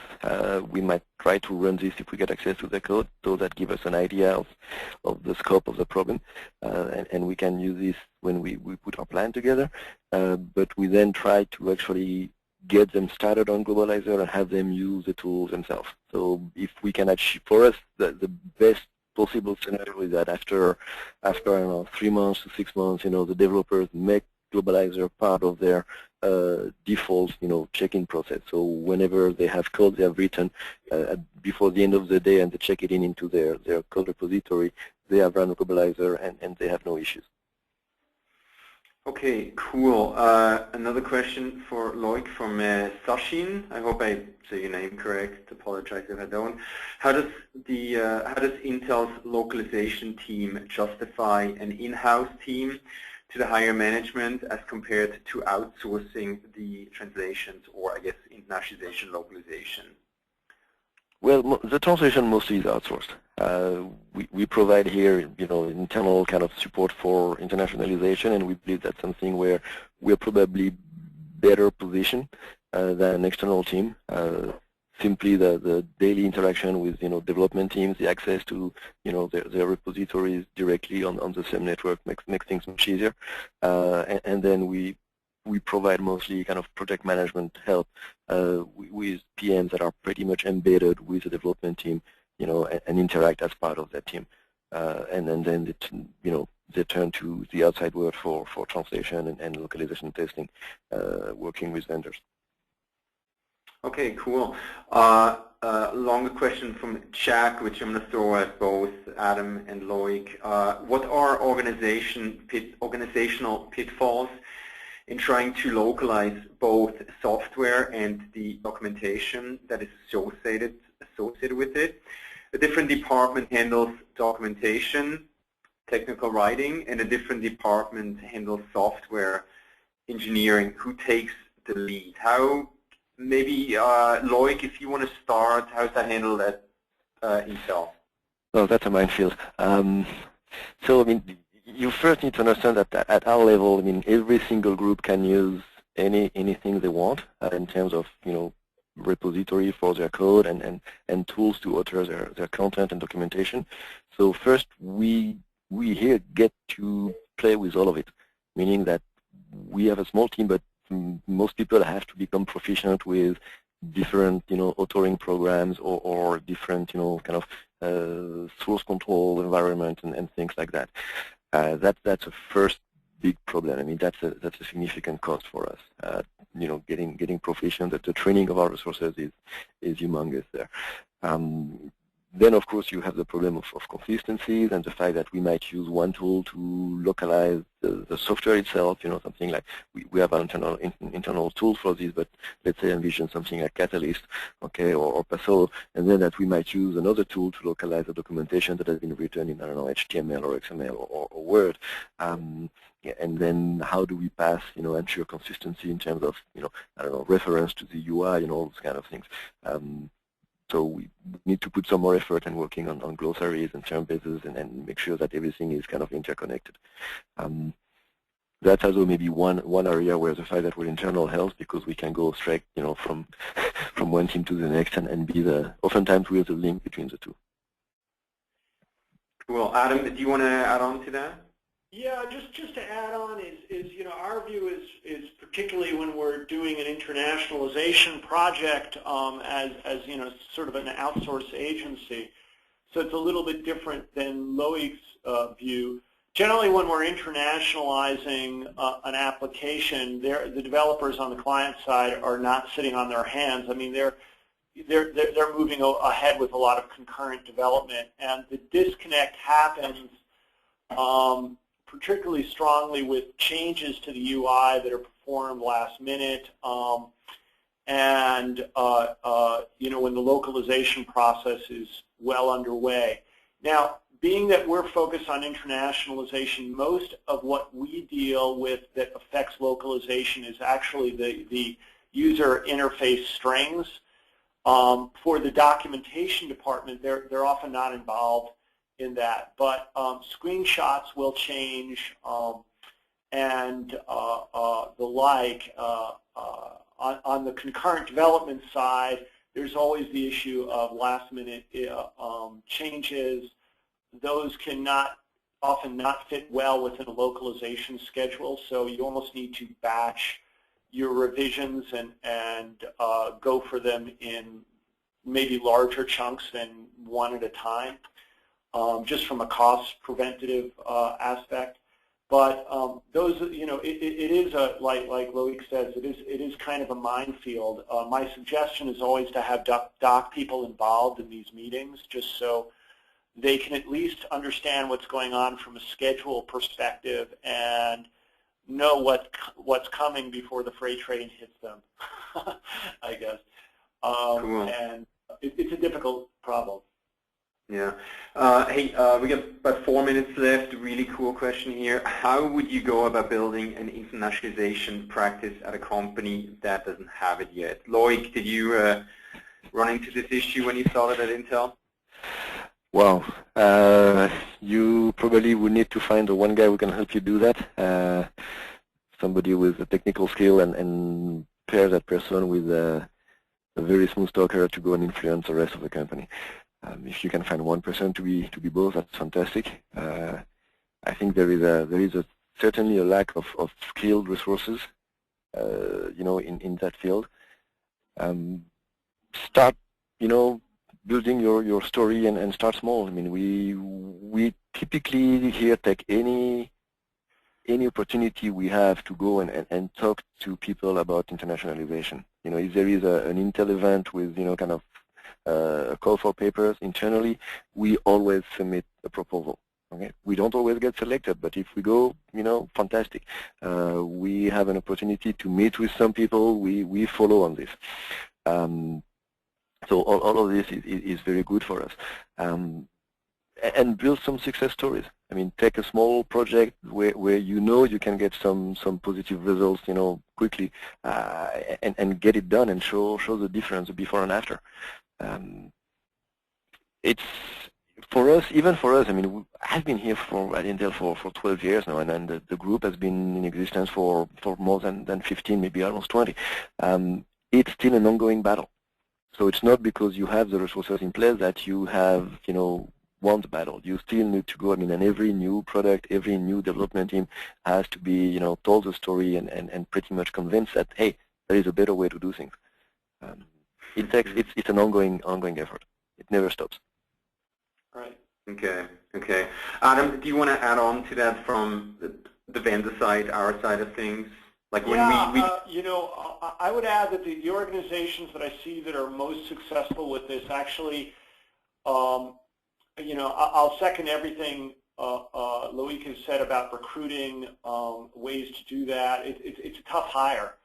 We might try to run this if we get access to the code, so that gives us an idea of the scope of the problem, and we can use this when we put our plan together. But we then try to actually get them started on Globalizer and have them use the tools themselves. So if we can achieve, for us, the best possible scenario is that after I don't know, 3 months to 6 months, the developers make Globalizer part of their default, check-in process. So whenever they have code they have written before the end of the day and they check it into their code repository, they have run a globalizer and they have no issues. Okay, cool. Another question for Loic from Sachin. I hope I say your name correct. Apologize if I don't. How does Intel's localization team justify an in-house team to the higher management as compared to outsourcing the translations, or I guess internationalization, localization? Well, the translation mostly is outsourced. We provide here, internal kind of support for internationalization, and we believe that's something where we're probably better positioned than an external team. Simply the daily interaction with, development teams, the access to, their repositories directly on the same network makes things much easier. And then we provide mostly kind of project management help with PMs that are pretty much embedded with the development team, and interact as part of that team. And then they turn to the outside world for translation and localization testing, working with vendors. Okay, cool. Longer question from Jack, which I'm going to throw at both Adam and Loic. What are organizational pitfalls in trying to localize both software and the documentation that is associated with it? A different department handles documentation, technical writing, and a different department handles software engineering. Who takes the lead? How, maybe Loic, if you want to start, how is that handled at Intel? Well, that's a minefield. So, I mean, you first need to understand that at our level, I mean, every single group can use anything they want in terms of, repository for their code and tools to author their content and documentation. So first, we here get to play with all of it, meaning that we have a small team, but most people have to become proficient with different, authoring programs or different, kind of source control environment and things like that. That's a first big problem. I mean, that's a significant cost for us. Getting proficient at the training of our resources is humongous there. Then, of course, you have the problem of consistencies and the fact that we might use one tool to localize the software itself, something like we have our internal tools for this, but let's say envision something like Catalyst, okay, or Paso, and then that we might use another tool to localize the documentation that has been written in, I don't know, HTML or XML or Word. And then how do we pass, ensure consistency in terms of, I don't know, reference to the UI and all those kind of things. So we need to put some more effort in working on glossaries and term bases and make sure that everything is kind of interconnected. That's also maybe one area where the fact that we're internal helps, because we can go straight, from one team to the next and be oftentimes we're the link between the two. Cool. Adam, do you want to add on to that? Yeah, just to add on is our view is particularly when we're doing an internationalization project as sort of an outsourced agency. So it's a little bit different than Loic's view. Generally, when we're internationalizing an application, the developers on the client side are not sitting on their hands. I mean, they're moving ahead with a lot of concurrent development, and the disconnect happens particularly strongly with changes to the UI that are performed last minute, and when the localization process is well underway. Now, being that we're focused on internationalization, most of what we deal with that affects localization is actually the user interface strings. For the documentation department, they're often not involved in that, but screenshots will change and the like. On the concurrent development side, there's always the issue of last-minute changes. Those often not fit well within a localization schedule, so you almost need to batch your revisions and go for them in maybe larger chunks than one at a time. Just from a cost preventative aspect, but those, it is like Loic says, it is kind of a minefield. My suggestion is always to have doc people involved in these meetings, just so they can at least understand what's going on from a schedule perspective and know what's coming before the freight train hits them, I guess. Cool. And it's a difficult problem. Yeah. Hey, we got about 4 minutes left. Really cool question here. How would you go about building an internationalization practice at a company that doesn't have it yet? Loic, did you run into this issue when you started at Intel? Well, you probably would need to find the one guy who can help you do that. Somebody with a technical skill and pair that person with a very smooth talker to go and influence the rest of the company. If you can find one person to be both, that's fantastic. I think there is certainly a lack of skilled resources, in that field. Start, building your story and start small. I mean, we typically here take any opportunity we have to go and talk to people about internationalization. If there is an Intel event with kind of a call for papers internally, we always submit a proposal. Okay, we don't always get selected, but if we go, fantastic. We have an opportunity to meet with some people. We follow on this. So all of this is very good for us. And build some success stories. I mean, take a small project where you can get some positive results, quickly, and get it done and show the difference before and after. It's even for us. I mean, I've been here at Intel for 12 years now, and the group has been in existence for more than 15, maybe almost 20. It's still an ongoing battle. So it's not because you have the resources in place that you have, won the battle. You still need to go. I mean, and every new product, every new development team has to be, told the story and pretty much convinced that, hey, there is a better way to do things. It's an ongoing effort. It never stops. Right. Okay. Adam, do you want to add on to that from the vendor side, our side of things? Like when we I would add that the organizations that I see that are most successful with this actually, I'll second everything Loic has said about recruiting, ways to do that. It's a tough hire,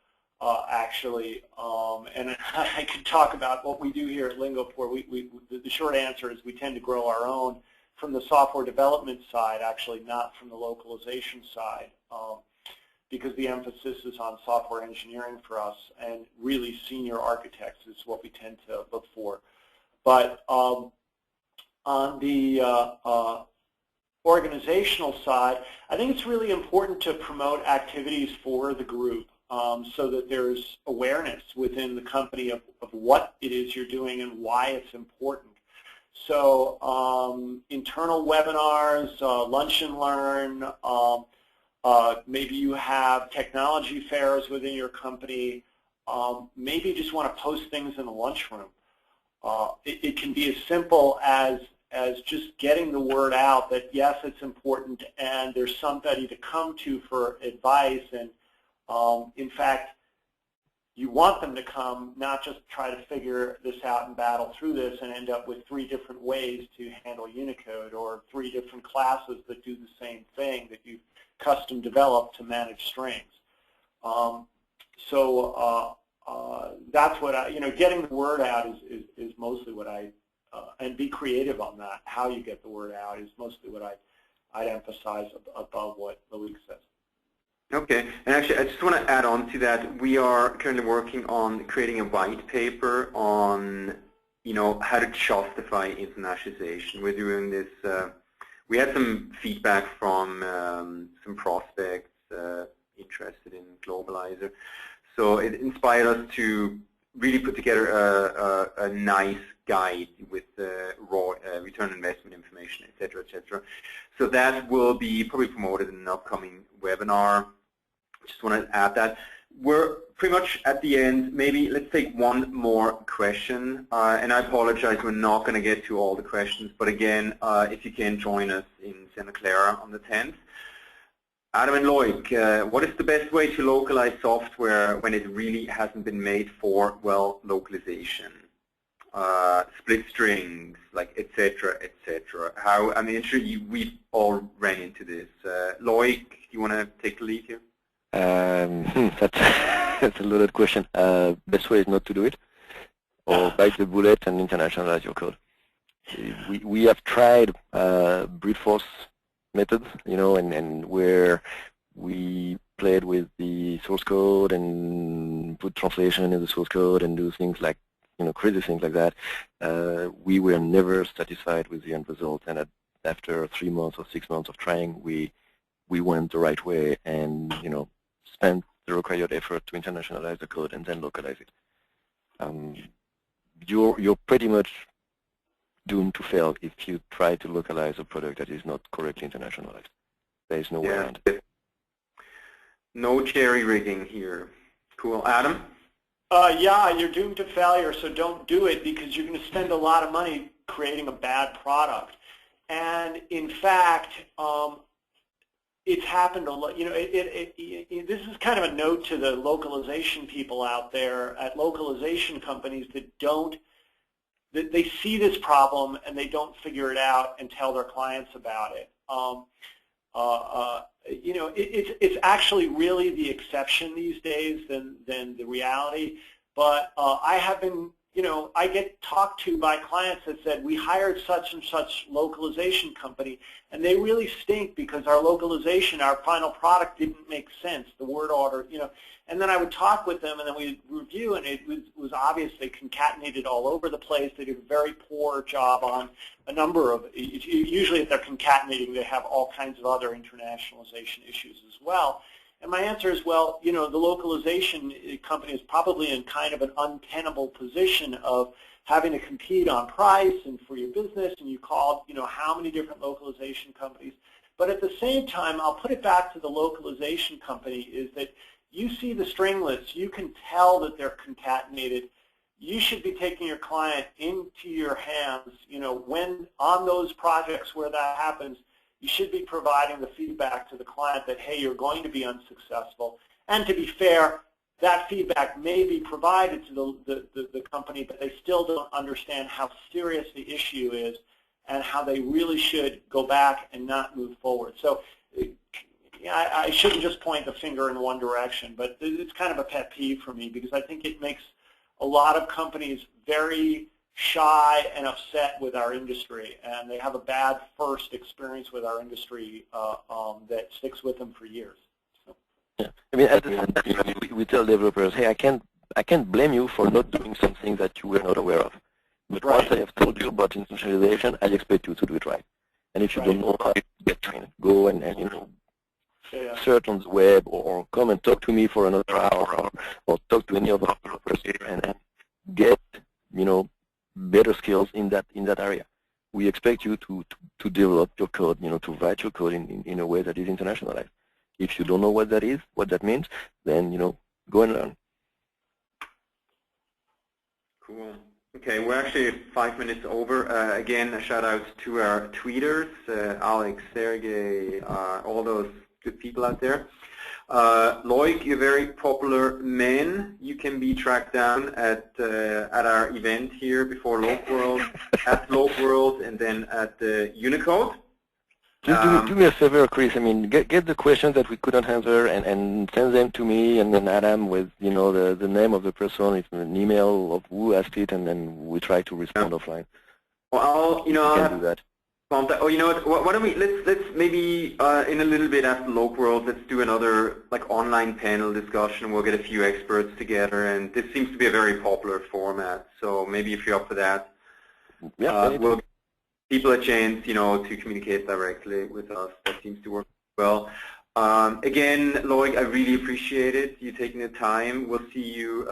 actually, and I could talk about what we do here at Lingoport. The short answer is we tend to grow our own from the software development side, actually, not from the localization side. Because the emphasis is on software engineering for us, and really senior architects is what we tend to look for. But on the organizational side, I think it's really important to promote activities for the group so that there's awareness within the company of what it is you're doing and why it's important. So internal webinars, lunch and learn, maybe you have technology fairs within your company. Maybe you just want to post things in the lunchroom. It can be as simple as just getting the word out that, yes, it's important and there's somebody to come to for advice. And in fact, you want them to come, not just try to figure this out and battle through this and end up with 3 different ways to handle Unicode or 3 different classes that do the same thing that you've custom developed to manage strings. That's what getting the word out is mostly what and be creative on that. How you get the word out is mostly what I'd emphasize above what Loic says. Okay, and actually I just want to add on to that. We are currently working on creating a white paper on, how to justify internationalization. We're doing this. We had some feedback from some prospects interested in Globalizer. So it inspired us to really put together a nice guide with raw return on investment information, et cetera, et cetera. So that will be probably promoted in an upcoming webinar. Just want to add that. We're pretty much at the end. Maybe let's take one more question. And I apologize, we're not going to get to all the questions. But again, if you can join us in Santa Clara on the 10th. Adam and Loic, what is the best way to localize software when it really hasn't been made for, well, localization? split strings, like etc., etc. How, I mean, sure we've all ran into this. Loic, do you want to take the lead here? That's a loaded question. Best way is not to do it, or bite the bullet and internationalize your code. We have tried brute force methods, you know, and where we played with the source code and put translation in the source code and do things like, you know, crazy things like that. We were never satisfied with the end result, and after 3 months or 6 months of trying, we went the right way and, you know, spent the required effort to internationalize the code and then localize it. You're pretty much doomed to fail if you try to localize a product that is not correctly internationalized. There is no way around it. No cherry rigging here. Cool. Adam? Yeah, you're doomed to failure, so don't do it because you're going to spend a lot of money creating a bad product. And in fact, it's happened a lot. You know, this is kind of a note to the localization people out there at localization companies that they see this problem and they don't figure it out and tell their clients about it. You know, it's actually really the exception these days than the reality. But I have been, you know, I get talked to by clients that said, we hired such and such localization company, and they really stink because our localization, our final product didn't make sense, the word order, you know. And then I would talk with them, and then we'd review, and it was obvious they concatenated all over the place. They did a very poor job on a number of, usually if they're concatenating, they have all kinds of other internationalization issues as well. And my answer is, well, you know, the localization company is probably in kind of an untenable position of having to compete on price and for your business, and you called, you know, how many different localization companies. But at the same time, I'll put it back to the localization company, is that you see the string lists, you can tell that they're concatenated. You should be taking your client into your hands, you know, when on those projects where that happens, you should be providing the feedback to the client that, hey, you're going to be unsuccessful. And to be fair, that feedback may be provided to the company, but they still don't understand how serious the issue is and how they really should go back and not move forward. So I shouldn't just point the finger in one direction, but it's kind of a pet peeve for me because I think it makes a lot of companies very shy and upset with our industry, and they have a bad first experience with our industry that sticks with them for years. So. Yeah, I mean, at the same time, you know, we tell developers, hey, I can't blame you for not doing something that you were not aware of. But right. Once I have told you about internationalization, I expect you to do it right. And if you don't know how to get trained, go and you know, search on the web or come and talk to me for another hour or talk to any of our developers and get, you know, better skills in that area. We expect you to develop your code, you know, to write your code in a way that is internationalized. If you don't know what that is, what that means, then, you know, go and learn. Cool. Okay, we're actually 5 minutes over. Again, a shout out to our tweeters, Alex, Sergey, all those good people out there. Loic, you're a very popular man. You can be tracked down at our event here before Locworld, at Locworld, and then at Unicode. Just do me a favor, Chris. I mean, get the questions that we couldn't answer and send them to me and then Adam with, you know, the name of the person, it's an email of who asked it, and then we try to respond offline. Well, you know, I'll do that. Oh, you know what? Why don't we let's maybe in a little bit after Locworld, let's do another like online panel discussion. We'll get a few experts together, and this seems to be a very popular format. So maybe if you're up for that, we'll give people a chance, you know, to communicate directly with us. That seems to work well. Again, Loic, I really appreciate it. You taking the time. We'll see you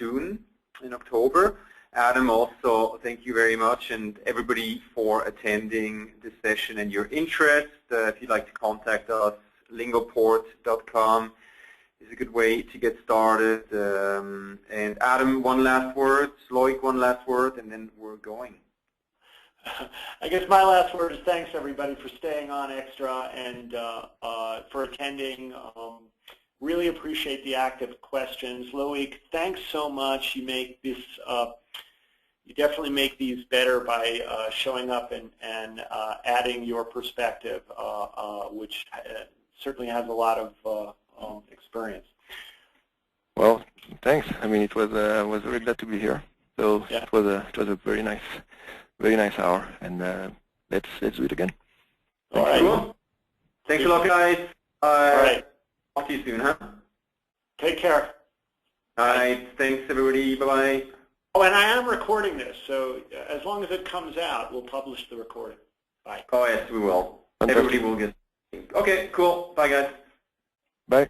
soon in October. Adam, also, thank you very much, and everybody for attending this session and your interest. If you'd like to contact us, lingoport.com is a good way to get started. And Adam, one last word. Loic, one last word, and then we're going. I guess my last word is thanks, everybody, for staying on extra and for attending. Really appreciate the active questions. Loic, thanks so much. You make this you definitely make these better by showing up and adding your perspective, which certainly has a lot of experience. Well, thanks. I mean, it was was very glad to be here. So yeah. it was a very nice hour, and let's do it again. All right. Cool. Thanks a lot, guys. All right. Talk to you soon, huh? Take care. All right. Thanks, everybody. Bye-bye. Oh, and I am recording this, so as long as it comes out, we'll publish the recording. Bye. Oh, yes, we will. Fantastic. Everybody will get. Okay, cool. Bye, guys. Bye.